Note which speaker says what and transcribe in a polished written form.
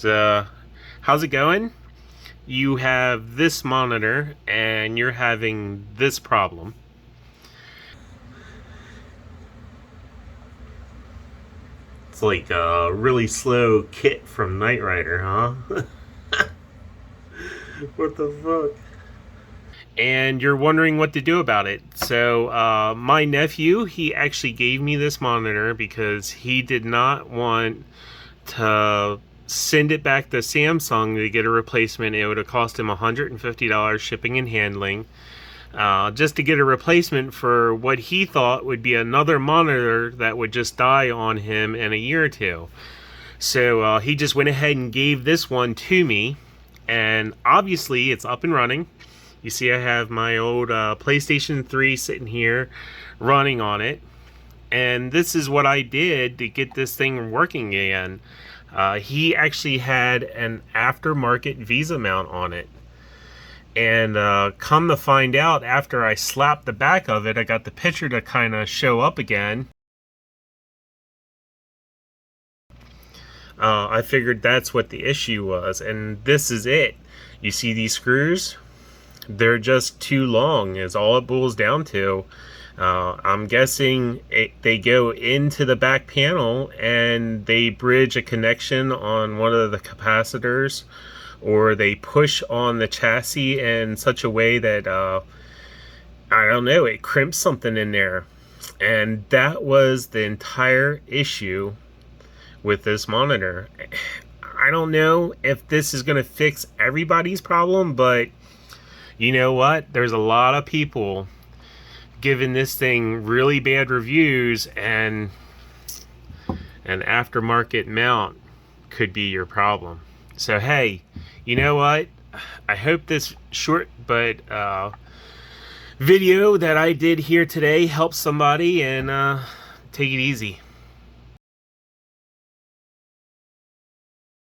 Speaker 1: How's it going? You have this monitor and you're having this problem. It's like a really slow kit from Knight Rider, huh? What the fuck? And you're wondering what to do about it. So, my nephew, he actually gave me this monitor because he did not want to send it back to Samsung to get a replacement. It would have cost him $150 shipping and handling. Just to get a replacement for what he thought would be another monitor that would just die on him in a year or two. So he just went ahead and gave this one to me, and obviously it's up and running. You see I have my old PlayStation 3 sitting here running on it, and this is what I did to get this thing working again. He actually had an aftermarket Visa mount on it. And come to find out, after I slapped the back of it, I got the picture to kind of show up again. I figured that's what the issue was, and this is it. You see these screws? They're just too long, is all it boils down to. I'm guessing they go into the back panel and they bridge a connection on one of the capacitors, or they push on the chassis in such a way that I don't know, it crimps something in there. And that was the entire issue with this monitor. I don't know if this is going to fix everybody's problem, but you know what? There's a lot of people giving this thing really bad reviews, and an aftermarket mount could be your problem. So hey, you know what? I hope this short but video that I did here today helps somebody, and take it easy.